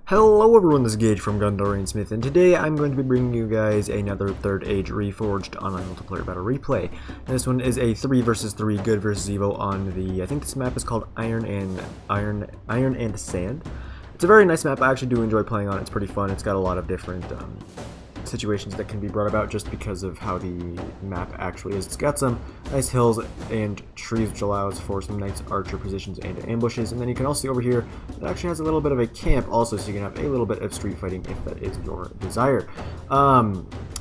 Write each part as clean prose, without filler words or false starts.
Hello everyone, this is Gage from Gundabad, and today I'm going to be bringing you guys another Third Age Reforged online multiplayer battle replay. And this one is a 3 versus 3 good versus evil on the, I think this map is called Iron and Sand. It's a very nice map. I actually do enjoy playing on it. It's pretty fun. It's got a lot of different situations that can be brought about just because of how the map actually is. It's got some nice hills and trees, which allows for some nice archer positions and ambushes, and then you can also see over here it actually has a little bit of a camp also, so you can have a little bit of street fighting if that is your desire.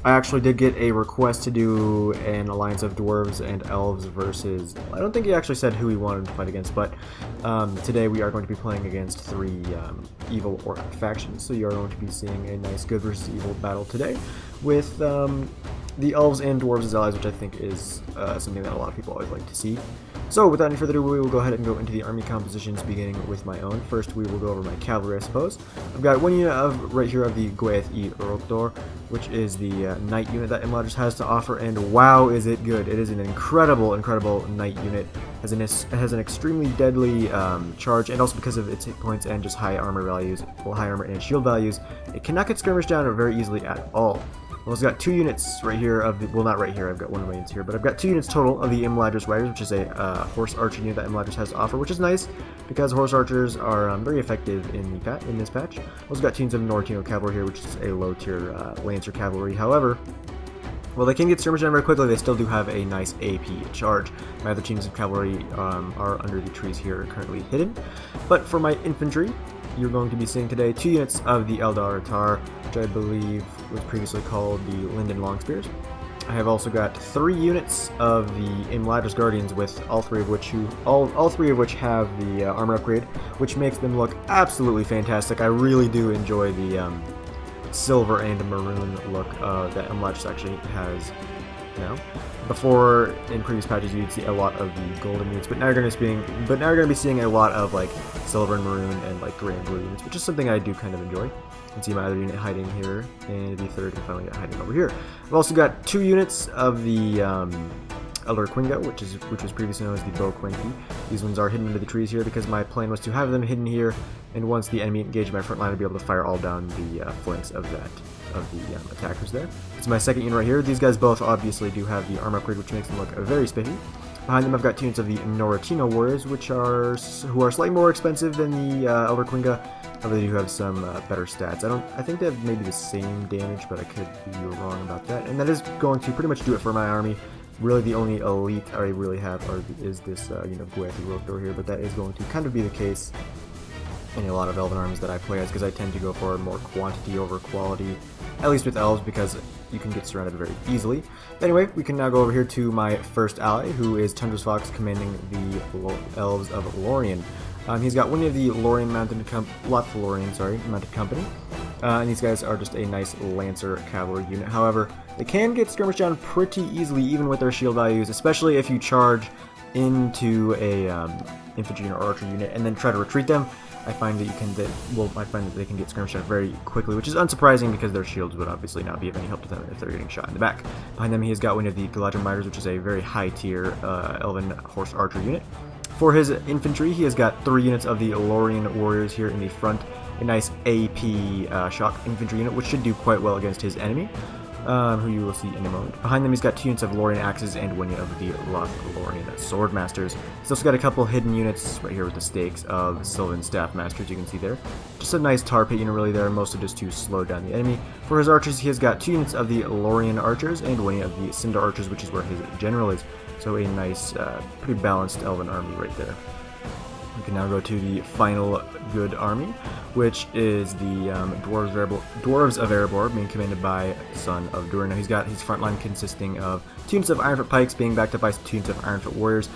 I actually did get a request to do an alliance of dwarves and elves versus, I don't think he actually said who he wanted to fight against, but today we are going to be playing against 3 evil orc factions, so you are going to be seeing a nice good versus evil battle today with the elves and dwarves as allies, which I think is something that a lot of people always like to see. So without any further ado, we will go ahead and go into the army compositions, beginning with my own. First, we will go over my cavalry, I suppose. I've got one unit of right here of the Gwaith E Rokdor, which is the knight unit that Imladris has to offer, and wow, is it good! It is an incredible knight unit. It has an extremely deadly charge, and also because of its hit points and just high armor values, well, high armor and shield values, it cannot get skirmished down very easily at all. I've also got 2 units right here of the, well, not right here, I've got one of my units here, but I've got 2 units total of the Imladris Riders, which is a horse archer unit that Imladris has to offer, which is nice because horse archers are very effective in this patch. I've also got 2 units of Nortino Cavalry here, which is a low tier Lancer Cavalry. However, well, they can get skirmished down very quickly, they still do have a nice AP charge. My other teams of cavalry are under the trees here, currently hidden. But for my infantry, you're going to be seeing today 2 units of the Eldar Atar, which I believe was previously called the Linden Longspears. I have also got 3 units of the Imladris Guardians, with all three of which have the armor upgrade, which makes them look absolutely fantastic. I really do enjoy the silver and maroon look that Imladris actually has now. Before, in previous patches, you'd see a lot of the golden units, but now you're going to be seeing a lot of like silver and maroon and like gray and blue units, which is something I do kind of enjoy. You can see my other unit hiding here, and the third and final unit hiding over here. I've also got 2 units of the Elder Quingo, which was previously known as the Bow Quinky. These ones are hidden under the trees here because my plan was to have them hidden here, and once the enemy engaged my front line, I'd be able to fire all down the flanks of the attackers there. It's my second unit right here. These guys both obviously do have the armor upgrade, which makes them look very spiffy. Behind them, I've got 2 units of the Nortino Warriors, who are slightly more expensive than the Elder Quinga. However, they do have some better stats. I think they have maybe the same damage, but I could be wrong about that. And that is going to pretty much do it for my army. Really, the only elite I really have is this Gwaith Rokdor here, but that is going to kind of be the case in a lot of elven armies that I play as, because I tend to go for more quantity over quality, at least with elves, because you can get surrounded very easily. Anyway, we can now go over here to my first ally, who is Tundra's Fox, commanding the Elves of Lorien. He's got one of the Lorien mounted company, and these guys are just a nice Lancer cavalry unit. However, they can get skirmished down pretty easily, even with their shield values, especially if you charge into a infantry unit or archer unit and then try to retreat them. I find that they can get skirmished down very quickly, which is unsurprising because their shields would obviously not be of any help to them if they're getting shot in the back. Behind them, he's got one of the Galadrim Riders, which is a very high tier elven horse archer unit. For his infantry, he has got 3 units of the Lorien Warriors here in the front, a nice AP shock infantry unit, which should do quite well against his enemy, who you will see in a moment. Behind them, he's got 2 units of Lorien Axes and 1 unit of the Lorien Swordmasters. He's also got a couple hidden units right here with the stakes of Sylvan Staff Masters, you can see there. Just a nice tar pit unit really there, mostly just to slow down the enemy. For his archers, he has got 2 units of the Lorien Archers and 1 unit of the Cinder Archers, which is where his general is. So a nice, pretty balanced elven army right there. We can now go to the final good army, which is the Dwarves of Erebor, being commanded by Son of Durin. Now he's got his front line consisting of 2 units of Ironfoot Pikes being backed up by 2 units of Ironfoot Warriors.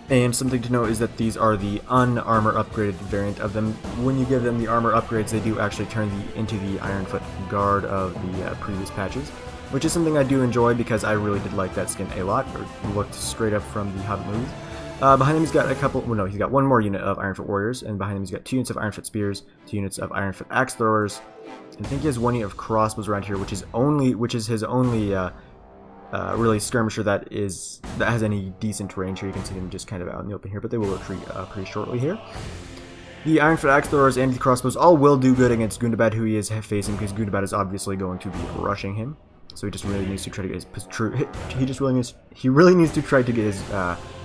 And something to note is that these are the unarmor upgraded variant of them. When you give them the armor upgrades, they do actually turn into the Ironfoot Guard of the previous patches, which is something I do enjoy because I really did like that skin a lot. It looked straight up from the Hobbit movies. Behind him he's got he's got 1 more unit of Ironfoot Warriors, and behind him he's got 2 units of Ironfoot Spears, 2 units of Ironfoot Axe Throwers, and I think he has 1 unit of Crossbows around here, which is his only really skirmisher that has any decent range here. You can see them just kind of out in the open here, but they will retreat pretty shortly here. The Ironfoot Axe Throwers and the Crossbows all will do good against Gundabad, who he is facing, because Gundabad is obviously going to be rushing him. So he just really needs to try to get his he really needs to try to get his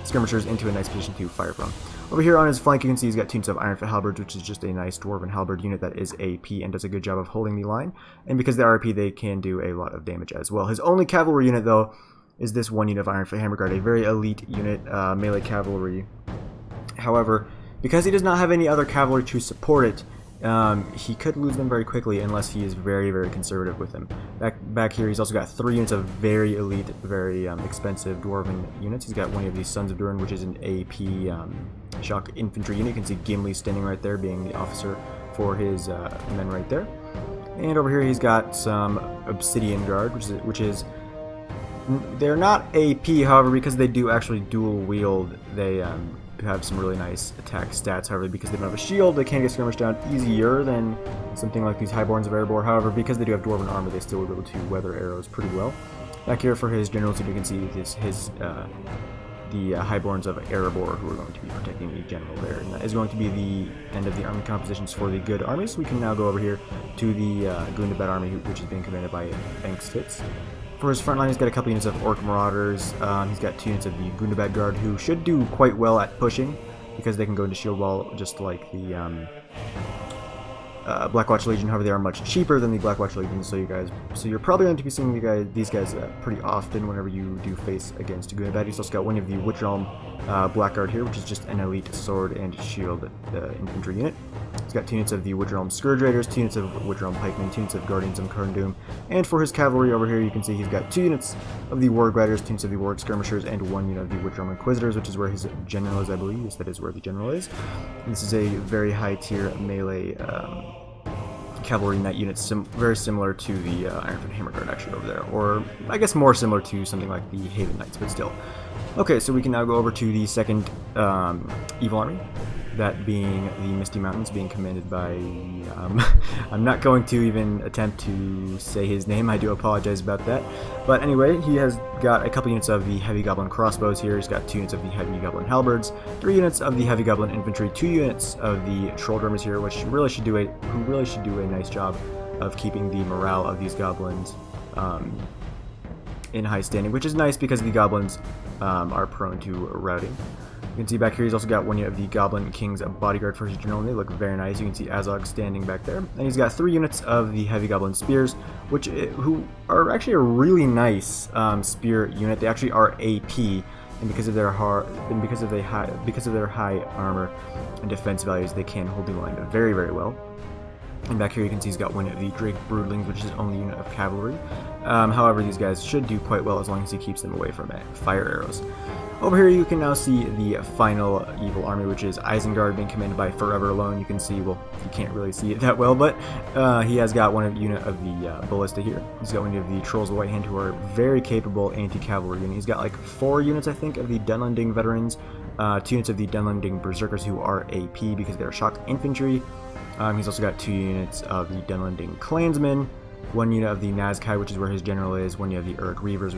skirmishers into a nice position to fire from. Over here on his flank, you can see he's got two units of Ironfoot Halberds, which is just a nice Dwarven Halberd unit that is AP and does a good job of holding the line. And because they're RP, they can do a lot of damage as well. His only cavalry unit, though, is this one unit of Ironfoot Hammerguard, a very elite unit, melee cavalry. However, because he does not have any other cavalry to support it, he could lose them very quickly unless he is very, very conservative with them. Back here, he's also got 3 units of very elite, very expensive Dwarven units. He's got one of these Sons of Durin, which is an AP shock infantry unit. You can see Gimli standing right there, being the officer for his men right there. And over here, he's got some Obsidian Guard, which is they're not AP, however, because they do actually dual wield. They have some really nice attack stats. However, because they don't have a shield, they can get skirmished down easier than something like these Highborns of Erebor. However, because they do have Dwarven armor, they still will be able to weather arrows pretty well. Back here for his generals, you can see the Highborns of Erebor, who are going to be protecting the general there. And that is going to be the end of the army compositions for the good armies. We can now go over here to the Gundabad army, which is being commanded by Bankstitz. For his front line, he's got a couple units of Orc Marauders. He's got 2 units of the Gundabad Guard, who should do quite well at pushing, because they can go into shield wall just like the Blackwatch Legion. However, they are much cheaper than the Blackwatch Legion, so you're probably going to be seeing these guys pretty often whenever you do face against Gundabad. He's also got one of the Witchrealm Blackguard here, which is just an elite sword and shield infantry unit. He's got 2 units of the Witchrealm Scourge Raiders, 2 units of Witchrealm Pikemen, 2 units of Guardians of Carndoom, and for his cavalry over here, you can see he's got 2 units of the Warg Riders, 2 units of the Warg Skirmishers, and 1 unit of the Witchrealm Inquisitors, which is where his general is, I believe. Yes, that is where the general is. And this is a very high tier melee cavalry knight unit, very similar to the Ironfoot Hammerguard actually over there, or I guess more similar to something like the Haven Knights, but still. Okay, so we can now go over to the second evil army, that being the Misty Mountains, being commanded by, I'm not going to even attempt to say his name, I do apologize about that. But anyway, he has got a couple units of the Heavy Goblin Crossbows here, he's got 2 units of the Heavy Goblin Halberds, 3 units of the Heavy Goblin Infantry, 2 units of the Troll Drummers here, which really should do a nice job of keeping the morale of these goblins in high standing, which is nice because the goblins are prone to routing. You can see back here he's also got 1 unit of the Goblin King's bodyguard for his general, and they look very nice. You can see Azog standing back there. And he's got 3 units of the Heavy Goblin Spears, who are actually a really nice spear unit. They actually are AP, and because of their high armor and defense values, they can hold the line very, very well. And back here you can see he's got 1 of the Drake Broodlings, which is his only unit of cavalry. However, these guys should do quite well as long as he keeps them away from fire arrows. Over here you can now see the final evil army, which is Isengard, being commanded by Forever Alone. You can see, well, you can't really see it that well, but he has got 1 unit of the Ballista here. He's got 1 of the Trolls of the White Hand, who are very capable anti-cavalry unit. He's got like 4 units, I think, of the Dunlending Veterans, 2 units of the Dunlending Berserkers, who are AP because they're shock infantry. He's also got 2 units of the Dunlending Clansmen, 1 unit of the Nazkai, which is where his general is, 1 unit of the Uruk Reavers,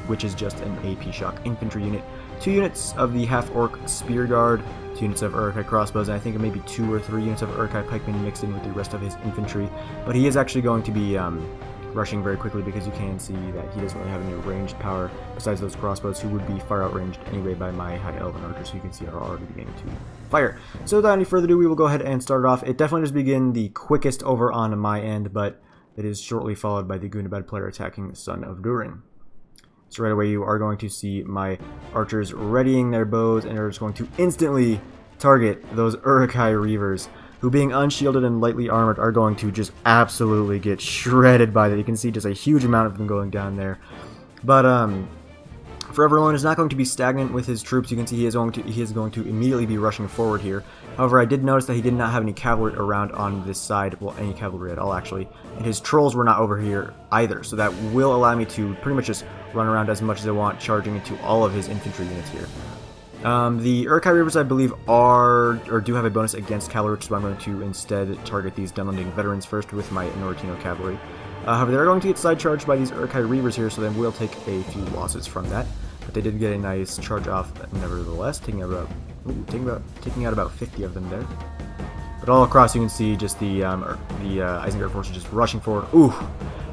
which is just an AP shock infantry unit, 2 units of the Half-Orc Spear Guard, 2 units of Uruk-hai crossbows, and I think maybe 2 or 3 units of Uruk-hai pikemen mixed in with the rest of his infantry. But he is actually going to be rushing very quickly, because you can see that he doesn't really have any ranged power besides those crossbows, who would be far outranged anyway by my High Elven archers, who you can see are already beginning to fire. So without any further ado, we will go ahead and start it off. It definitely does begin the quickest over on my end, but it is shortly followed by the Gundabad player attacking Son of Durin. So right away you are going to see my archers readying their bows, and they're just going to instantly target those Uruk-hai Reavers, who, being unshielded and lightly armored, are going to just absolutely get shredded by that. You can see just a huge amount of them going down there. But Forever Alone is not going to be stagnant with his troops. You can see he is going to immediately be rushing forward here. However, I did notice that he did not have any cavalry around on this side, well, any cavalry at all actually, and his trolls were not over here either, so that will allow me to pretty much just run around as much as I want, charging into all of his infantry units here. The Uruk-hai Reavers, I believe, do have a bonus against cavalry, which is why I'm going to instead target these Dunlending veterans first with my Nortino cavalry. However, they're going to get side charged by these Uruk-hai Reavers here, so they will take a few losses from that. But they did get a nice charge off nevertheless, taking out about 50 of them there. But all across you can see just the Isengard forces just rushing forward. Ooh,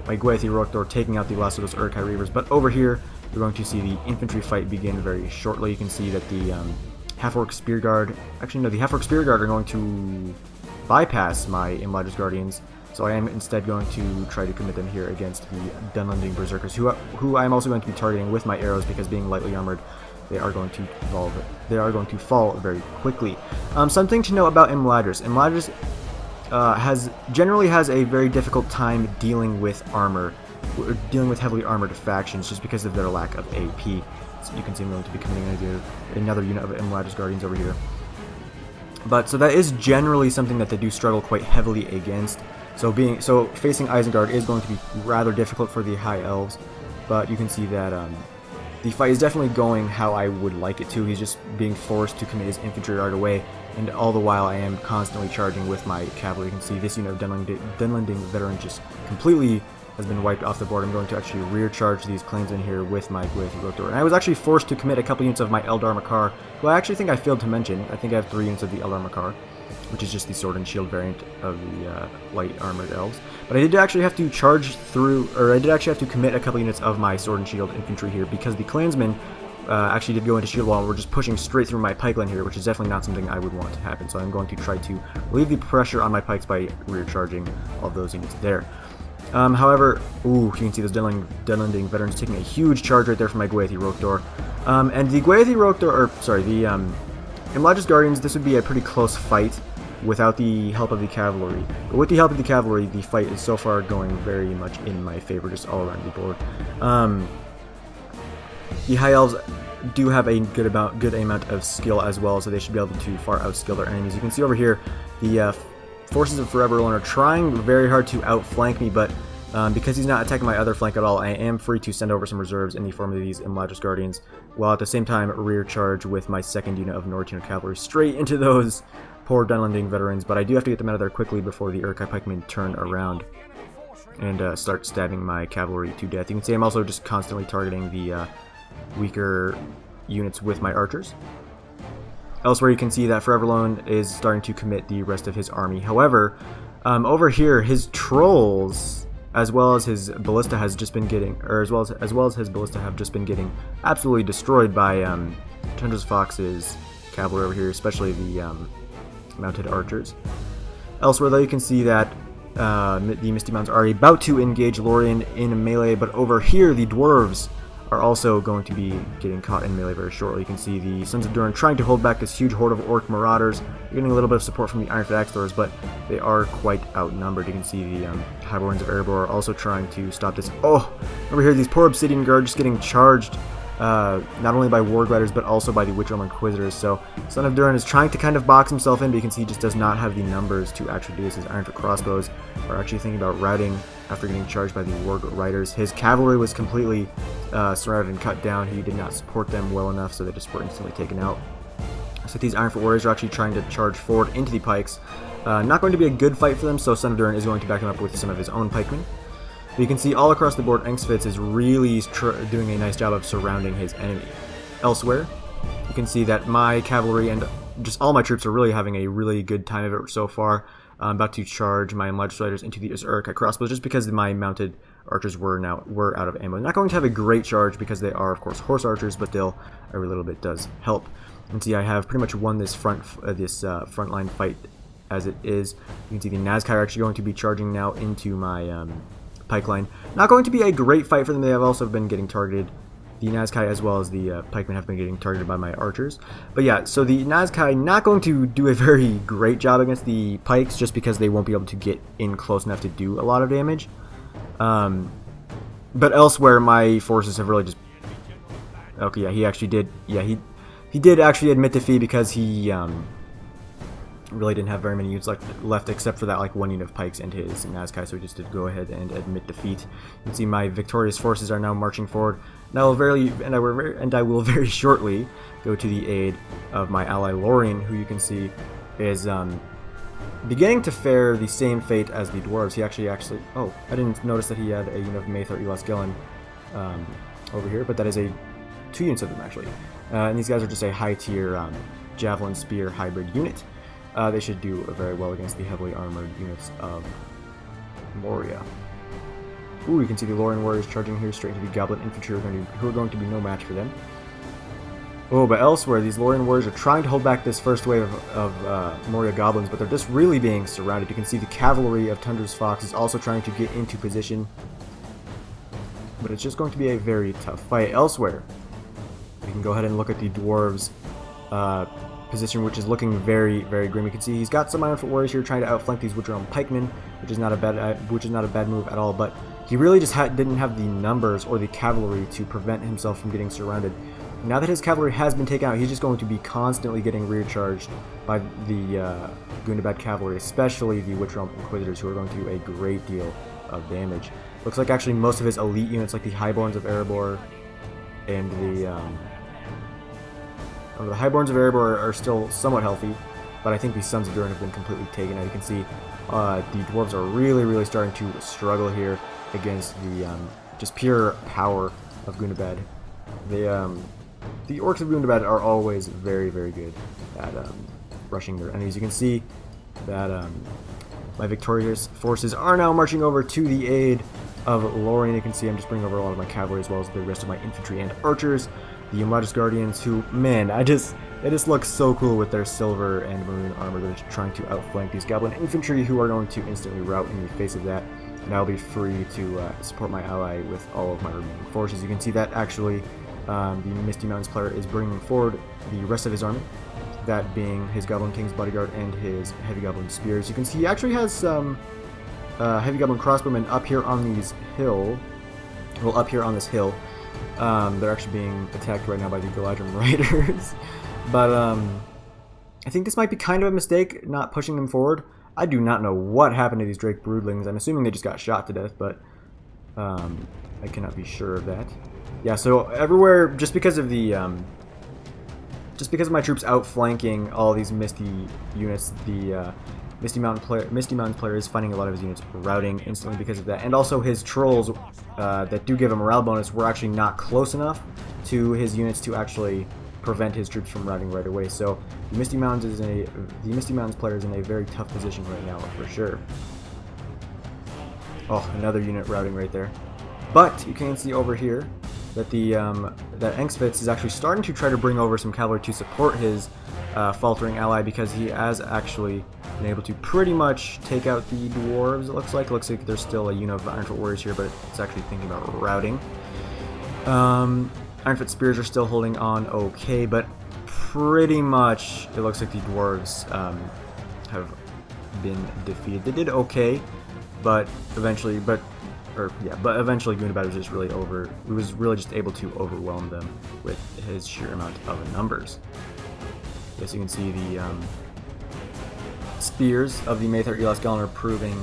my Gwathi Roktor taking out the last of those Urkai Reavers. But over here, you're going to see the infantry fight begin very shortly. You can see that the Half-Orc Spear Guard, actually no, the Half-Orc Spear Guard are going to bypass my Imladris Guardians. So I am instead going to try to commit them here against the Dunlending Berserkers, who I'm also going to be targeting with my arrows, because being lightly armored, they are going to fall very quickly. Something to know about Imladris. Imladris generally has a very difficult time dealing with heavily armored factions, just because of their lack of AP. So you can see I'm going to be committing another unit of Imladris Guardians over here. But so that is generally something that they do struggle quite heavily against. So facing Isengard is going to be rather difficult for the High Elves, but you can see that the fight is definitely going how I would like it to. He's just being forced to commit his infantry right away, and all the while I am constantly charging with my cavalry. You can see this unit of Dunlending veteran just completely has been wiped off the board. I'm going to actually rear charge these clansmen here with my Gwathi Roktor. And I was actually forced to commit a couple units of my Eldar Makar, who I actually think I failed to mention. I think I have 3 units of the Eldar Makar, which is just the sword and shield variant of the light armored elves. But I did actually have to commit a couple units of my sword and shield infantry here, because the clansmen actually did go into shield wall and were just pushing straight through my pike line here, which is definitely not something I would want to happen. So I'm going to try to relieve the pressure on my pikes by rear charging all of those units there. However, ooh, you can see those Dunlending veterans taking a huge charge right there from my Gwathi Roktor. And the Gwathi Roktor, the Imladris Guardians, this would be a pretty close fight without the help of the cavalry. But with the help of the cavalry, the fight is so far going very much in my favor, just all around the board. The High Elves do have a good amount of skill as well, so they should be able to far outskill their enemies. You can see over here, the forces of Forever Alone are trying very hard to outflank me, but because he's not attacking my other flank at all, I am free to send over some reserves in the form of these Imladris Guardians, while at the same time rear charge with my second unit of Nortino Cavalry straight into those poor Dunlending veterans. But I do have to get them out of there quickly before the Urkai pikemen turn around and start stabbing my cavalry to death. You can see I'm also just constantly targeting the weaker units with my archers. Elsewhere, you can see that Forever Alone is starting to commit the rest of his army. However, over here, his trolls, as well as his ballista, has just been getting, as well as his ballista have just been getting absolutely destroyed by Tundra's Fox's cavalry over here, especially the mounted archers. Elsewhere, though, you can see that the Misty Mounds are about to engage Lorien in melee, but over here, the dwarves are also going to be getting caught in melee very shortly. You can see the Sons of Durin trying to hold back this huge horde of Orc Marauders. They're getting a little bit of support from the Ironfit Axe Throwers, but they are quite outnumbered. You can see the Highborns of Erebor are also trying to stop this. Oh, over here, these poor Obsidian Guard just getting charged not only by Warg Riders, but also by the Witch Realm Inquisitors. So Son of Durin is trying to kind of box himself in, but you can see he just does not have the numbers to actually do this. His Ironfit Crossbows are actually thinking about routing after getting charged by the Warg Riders. His cavalry was completely surrounded and cut down. He did not support them well enough, so they just were instantly taken out. So these Ironfoot Warriors are actually trying to charge forward into the pikes. Not going to be a good fight for them, so Son of Durin is going to back them up with some of his own pikemen. But you can see all across the board, Engsfitz is really doing a nice job of surrounding his enemy. Elsewhere, you can see that my cavalry and just all my troops are really having a really good time of it so far. I'm about to charge my Imladris Riders into the Urkai crossbows, just because my mounted archers were out of ammo. Not going to have a great charge because they are, of course, horse archers, but still, every little bit does help. You can see I have pretty much won this frontline fight as it is. You can see the Nazkai are actually going to be charging now into my pike line. Not going to be a great fight for them. They have also been getting targeted. The Nazkai as well as the pikemen have been getting targeted by my archers. But yeah, so the Nazkai not going to do a very great job against the pikes, just because they won't be able to get in close enough to do a lot of damage. But elsewhere, my forces have really just... Okay, yeah, he actually did... Yeah, he did actually admit defeat, because he really didn't have very many units left except for that one unit of pikes and his Nazkai, so he just did go ahead and admit defeat. You can see my victorious forces are now marching forward. And I will very shortly go to the aid of my ally Lorien, who you can see is beginning to fare the same fate as the dwarves. He actually oh, I didn't notice that he had a unit of Maethor Elas Gillen over here, but that is 2 units of them actually. And these guys are just a high tier javelin spear hybrid unit. they should do very well against the heavily armored units of Moria. Ooh, you can see the Lorien warriors charging here straight into the goblin infantry who are going to be no match for them. Oh, but elsewhere, these Lorien warriors are trying to hold back this first wave of Moria goblins, but they're just really being surrounded. You can see the cavalry of Tundra's Fox is also trying to get into position, but it's just going to be a very tough fight. Elsewhere, we can go ahead and look at the dwarves' position, which is looking very, very grim. You can see he's got some Iron Foot warriors here trying to outflank these Woodrealm pikemen, which is not a bad move at all. But he really just didn't have the numbers or the cavalry to prevent himself from getting surrounded. Now that his cavalry has been taken out, he's just going to be constantly getting recharged by the Gundabad cavalry, especially the Woodrealm Inquisitors, who are going to do a great deal of damage. Looks like actually most of his elite units, like the Highborns of Erebor and the Highborns of Erebor are still somewhat healthy, but I think the Sons of Durin have been completely taken out. You can see the dwarves are really starting to struggle here against the just pure power of Gundabad. The orcs of Gundabad are always very good at rushing their enemies. You can see that my victorious forces are now marching over to the aid of Lorien. You can see I'm just bringing over a lot of my cavalry as well as the rest of my infantry and archers. The Umlatus Guardians, who, man, they just look so cool with their silver and maroon armor. They're just trying to outflank these goblin infantry, who are going to instantly rout in the face of that, and I'll be free to support my ally with all of my remaining forces. You can see that actually the Misty Mountains player is bringing forward the rest of his army, that being his Goblin King's bodyguard and his heavy goblin spears. You can see he actually has some heavy goblin crossbowmen up here on this hill. They're actually being attacked right now by the Galadrim Riders. But I think this might be kind of a mistake, not pushing them forward. I do not know what happened to these Drake Broodlings. I'm assuming they just got shot to death, but I cannot be sure of that. Yeah, so everywhere, just because of my troops outflanking all these Misty units, the Misty Mountains player is finding a lot of his units routing instantly because of that. And also his trolls that do give a morale bonus were actually not close enough to his units to actually prevent his troops from routing right away. So the Misty Mountains player is in a very tough position right now for sure. Oh, another unit routing right there. But you can see over here that that Engsvitz is actually starting to try to bring over some cavalry to support his faltering ally, because he has actually been able to pretty much take out the dwarves. It looks like there's still a unit of Ironfoot warriors here, but it's actually thinking about routing. Ironfoot spears are still holding on okay, but pretty much it looks like the dwarves have been defeated. They did okay, but eventually Gundabad was just really just able to overwhelm them with his sheer amount of numbers. Yes, you can see the spears of the Maethar Elas Gallon are proving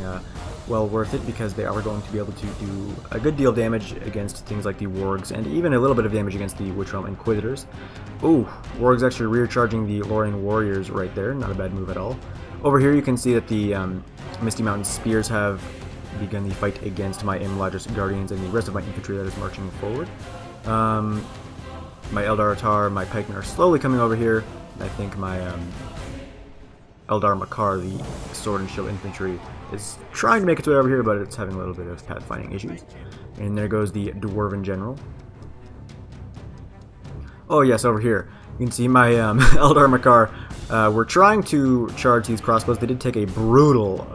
well worth it, because they are going to be able to do a good deal of damage against things like the wargs, and even a little bit of damage against the Woodrealm Inquisitors. Ooh, wargs actually recharging the Lorien warriors right there. Not a bad move at all. Over here you can see that the Misty Mountain spears have begun the fight against my Umlatus Guardians and the rest of my infantry that is marching forward. My Eldar Atar, my pikemen are slowly coming over here. I think my Eldar Makar, the sword and shield infantry, is trying to make its way over here, but it's having a little bit of pathfinding issues. And there goes the Dwarven General. Oh yes, over here you can see my Eldar Makar were trying to charge these crossbows. They did take a brutal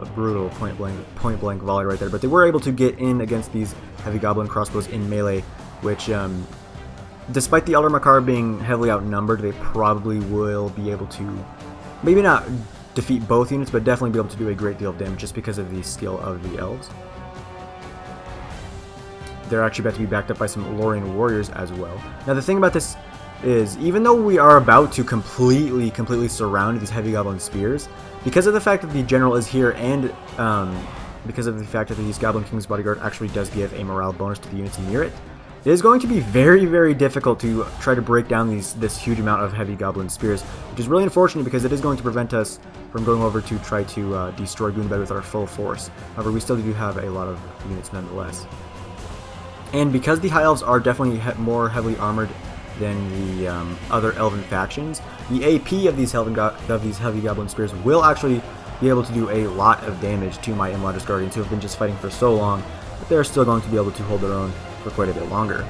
point blank volley right there, but they were able to get in against these heavy goblin crossbows in melee, which despite the Eldar Makar being heavily outnumbered, they probably will be able to maybe not defeat both units, but definitely be able to do a great deal of damage just because of the skill of the elves. They're actually about to be backed up by some Lorien warriors as well. Now the thing about this is, even though we are about to completely surround these heavy goblin spears, because of the fact that the general is here, and because of the fact that these Goblin King's bodyguard actually does give a morale bonus to the units near it, it is going to be very difficult to try to break down this huge amount of heavy goblin spears, which is really unfortunate, because it is going to prevent us from going over to try to destroy Gundabad with our full force. However, we still do have a lot of units nonetheless. And because the High Elves are definitely more heavily armored than the other elven factions. The AP of these heavy goblin spears will actually be able to do a lot of damage to my Imladris Guardians, who have been just fighting for so long, but they're still going to be able to hold their own for quite a bit longer.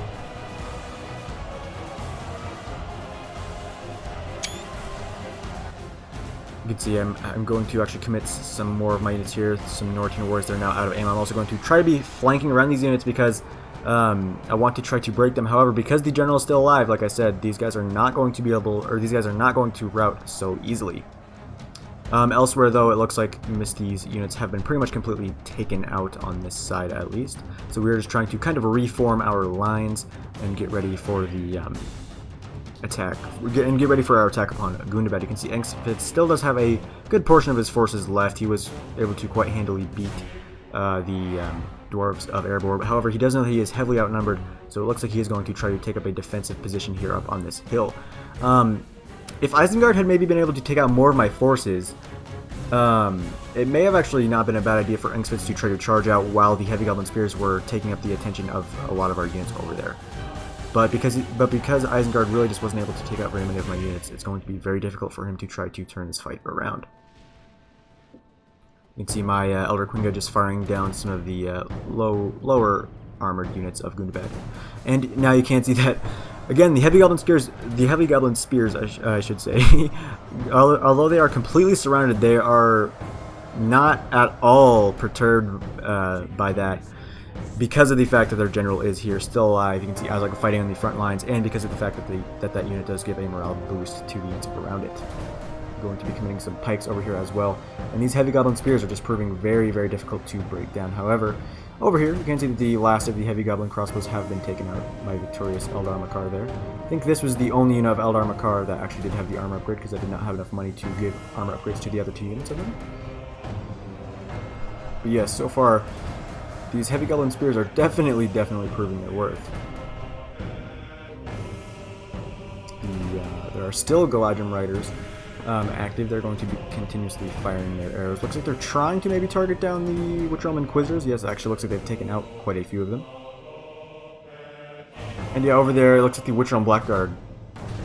You can see I'm going to actually commit some more of my units here, some Nortine warriors that are now out of aim. I'm also going to try to be flanking around these units because I want to try to break them. However, because the general is still alive, like I said, these guys are not going to be able, or these guys are not going to rout so easily. Elsewhere, though, it looks like Misty's units have been pretty much completely taken out on this side, at least. So we're just trying to kind of reform our lines and get ready for the attack, and get ready for our attack upon Gundabad. You can see Engsfit still does have a good portion of his forces left. He was able to quite handily beat the dwarves of Erebor. However, he does know that he is heavily outnumbered, so it looks like he is going to try to take up a defensive position here up on this hill. If Isengard had maybe been able to take out more of my forces, it may have actually not been a bad idea for Engsfit to try to charge out while the heavy goblin spears were taking up the attention of a lot of our units over there. But because Isengard really just wasn't able to take out very many of my units, it's going to be very difficult for him to try to turn this fight around. You can see my Elder Quinga just firing down some of the lower armored units of Gundabad. And now you can see that, again, the heavy goblin spears, I should say, although they are completely surrounded, they are not at all perturbed by that, because of the fact that their general is here, still alive. You can see Isaac fighting on the front lines, and because of the fact that that unit does give a morale boost to the units around it. I'm going to be committing some pikes over here as well, and these heavy goblin spears are just proving very, very difficult to break down. However, over here you can see that the last of the heavy goblin crossbows have been taken out by victorious Eldar Makar there. I think this was the only unit of Eldar Makar that actually did have the armor upgrade, because I did not have enough money to give armor upgrades to the other two units of them. But yes, so far these heavy goblin spears are definitely proving their worth. There are still Galadrim riders active. They're going to be continuously firing their arrows. Looks like they're trying to maybe target down the Witch Realm Inquisitors. Yes, it actually looks like they've taken out quite a few of them. And yeah, over there it looks like the Witch Realm Blackguard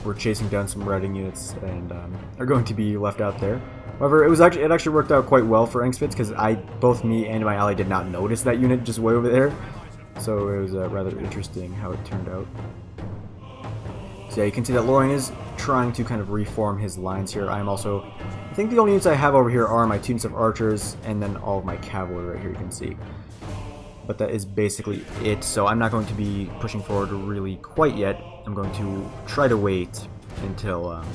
were chasing down some riding units and are going to be left out there. However, it actually worked out quite well for Engsfit, because both me and my ally did not notice that unit just way over there. So it was rather interesting how it turned out. So yeah, you can see that Lorien is trying to kind of reform his lines here. I think the only units I have over here are my 2 units of archers and then all of my cavalry right here, you can see. But that is basically it, so I'm not going to be pushing forward really quite yet. I'm going to try to wait until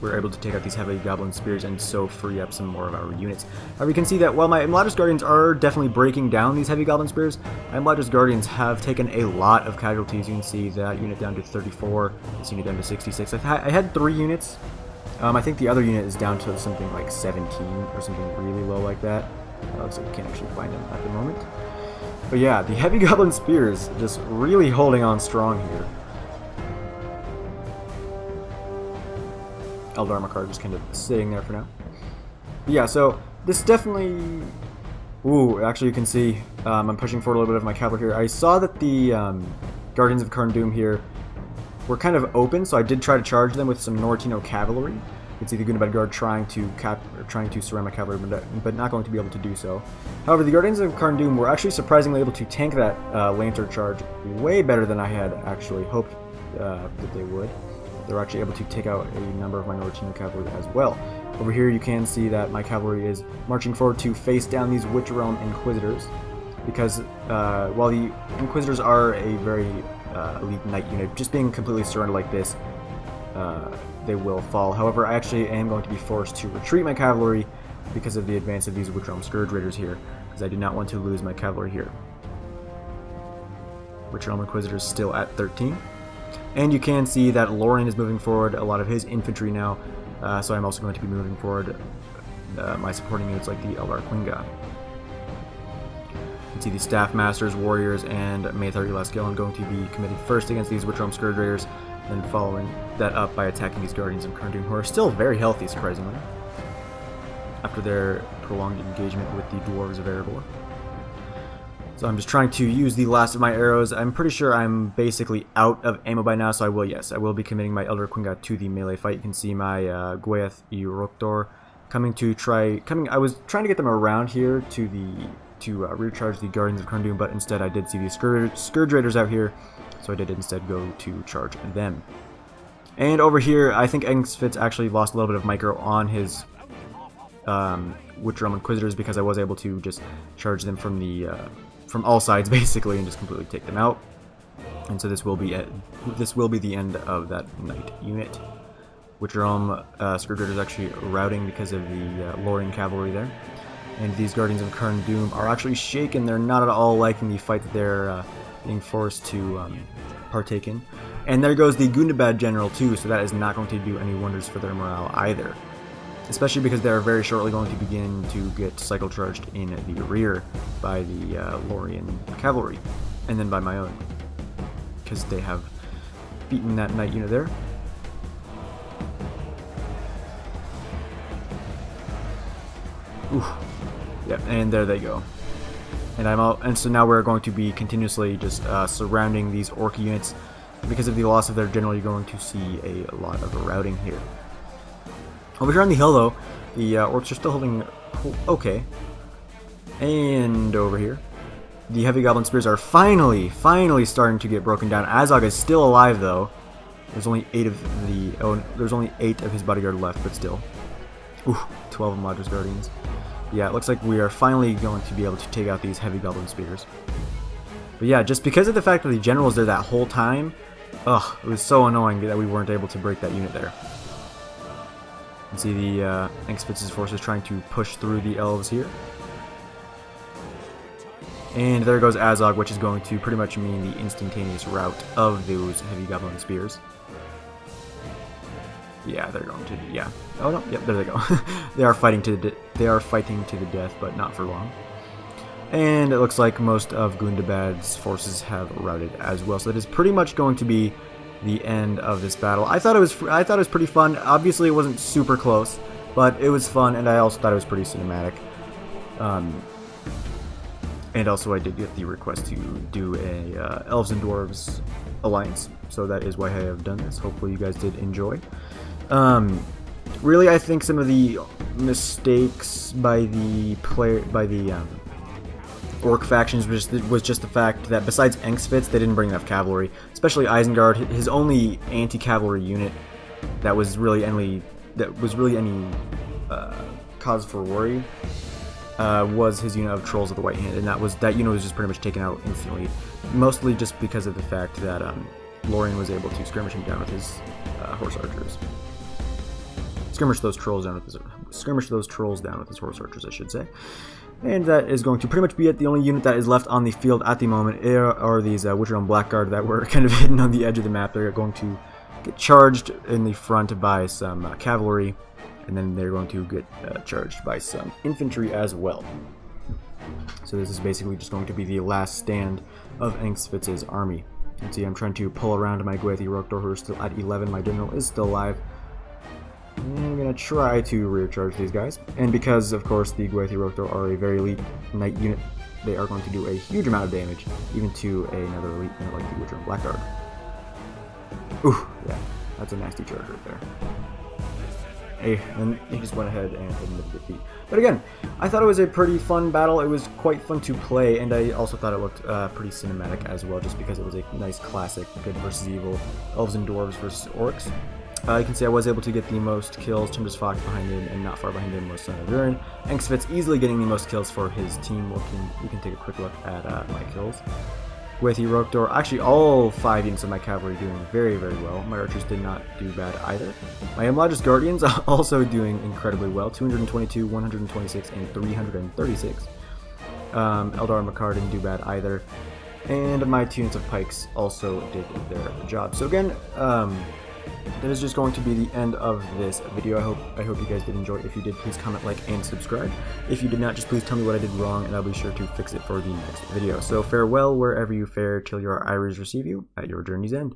we're able to take out these heavy goblin spears and so free up some more of our units. However, you can see that while my Imladris Guardians are definitely breaking down these heavy goblin spears, my Imladris Guardians have taken a lot of casualties. You can see that unit down to 34, this unit down to 66. I had 3 units. I think the other unit is down to something like 17 or something really low like that. Looks like we can't actually find them at the moment. But yeah, the heavy goblin spears just really holding on strong here. Eldar Makar just kind of sitting there for now. But yeah, so this definitely... Ooh, actually you can see I'm pushing forward a little bit of my cavalry here. I saw that the Guardians of Karn-Dûm here were kind of open, so I did try to charge them with some Nortino cavalry. You can see the Gundabad Guard trying to surround my cavalry, but not going to be able to do so. However, the Guardians of Karn-Dûm were actually surprisingly able to tank that Lantern charge way better than I had actually hoped that they would. They were actually able to take out a number of my Nortino cavalry as well. Over here you can see that my cavalry is marching forward to face down these Witch Realm Inquisitors, because while the Inquisitors are a very elite knight unit, just being completely surrounded like this, they will fall. However, I actually am going to be forced to retreat my cavalry because of the advance of these Witch Realm Scourge Raiders here, because I do not want to lose my cavalry here. Witch Realm Inquisitors still at 13. And you can see that Lorien is moving forward a lot of his infantry now, so I'm also going to be moving forward my supporting units like the Eldar Quinga. You can see the Staff Masters, Warriors, and Maethar Elaskil going to be committed first against these Witch Realm Scourge Raiders, and following that up by attacking these Guardians of Karn-Dûm, who are still very healthy, surprisingly, after their prolonged engagement with the Dwarves of Erebor. So I'm just trying to use the last of my arrows. I'm pretty sure I'm basically out of ammo by now, so I will be committing my Elder Quingat to the melee fight. You can see my Gwaith Roktor I was trying to get them around here to recharge the Guardians of Khurna, but instead I did see these Scourge Raiders out here, so I did instead go to charge them. And over here, I think Engsfitz actually lost a little bit of micro on his Witch Realm Inquisitors because I was able to just charge them from the from all sides basically and just completely take them out. And so this will be the end of that knight unit. Witch Realm Scourge Raiders actually routing because of the Lorien cavalry there. And these Guardians of Khurna Doom are actually shaken. They're not at all liking the fight that they're being forced to partake in. And there goes the Gundabad general too, so that is not going to do any wonders for their morale either. Especially because they're very shortly going to begin to get cycle charged in the rear by the Lorien cavalry, and then by my own, because they have beaten that knight unit there. Oof. Yep, and there they go. And so now we're going to be continuously just surrounding these orc units. Because of the loss of their general, you're going to see a lot of routing here. Over here on the hill, though, the orcs are still holding okay. And over here, the heavy goblin spears are finally starting to get broken down. Azog is still alive, though. There's only 8 of his bodyguard left, but still. Ooh, 12 of Madra's Guardians. Yeah, it looks like we are finally going to be able to take out these heavy goblin spears. But yeah, just because of the fact that the general was there that whole time, ugh, it was so annoying that we weren't able to break that unit there. You can see the Engsfitz's forces trying to push through the elves here. And there goes Azog, which is going to pretty much mean the instantaneous rout of those heavy goblin spears. Yeah, they're going to. Yeah. Oh no. Yep. There they go. They are fighting to the death, but not for long. And it looks like most of Gundabad's forces have routed as well. So that is pretty much going to be the end of this battle. I thought it was pretty fun. Obviously, it wasn't super close, but it was fun, and I also thought it was pretty cinematic. And also, I did get the request to do a Elves and Dwarves alliance, so that is why I have done this. Hopefully, you guys did enjoy. Really, I think some of the mistakes by the orc factions was just the fact that besides Engsfitz, they didn't bring enough cavalry. Especially Isengard, his only anti-cavalry unit that was really any cause for worry was his unit of Trolls of the White Hand, and that unit was just pretty much taken out instantly. Mostly just because of the fact that Lorien was able to skirmish him down with his horse archers. Skirmish those trolls down with his horse archers, I should say. And that is going to pretty much be it. The only unit that is left on the field at the moment are these Witch Realm Blackguard that were kind of hidden on the edge of the map. They're going to get charged in the front by some cavalry, and then they're going to get charged by some infantry as well. So this is basically just going to be the last stand of Engsfitz's army. You can see I'm trying to pull around my Gwathi Roktor, who are still at 11. My general is still alive. I'm going to try to rear charge these guys. And because, of course, the Gwathi Roktor are a very elite knight unit, they are going to do a huge amount of damage, even to another elite unit like the Witch Realm Blackguard. Ooh, yeah, that's a nasty charge right there. Hey, and he just went ahead and admitted defeat. But again, I thought it was a pretty fun battle. It was quite fun to play, and I also thought it looked pretty cinematic as well, just because it was a nice classic good versus evil, elves and dwarves versus orcs. You can see I was able to get the most kills. Timbrus Fox behind him, and not far behind him was Son of Urin. Engsfitz easily getting the most kills for his team. We can take a quick look at my kills. Gwathi Roktor, actually all 5 units of my cavalry doing very, very well. My archers did not do bad either. My Madra's Guardians also doing incredibly well. 222, 126, and 336. Eldar Makar didn't do bad either. And my 2 units of pikes also did their job. So again, that is just going to be the end of this video. I hope you guys did enjoy. If you did, please comment, like, and subscribe. If you did not, just please tell me what I did wrong, and I'll be sure to fix it for the next video. So farewell wherever you fare, till your eyes receive you at your journey's end.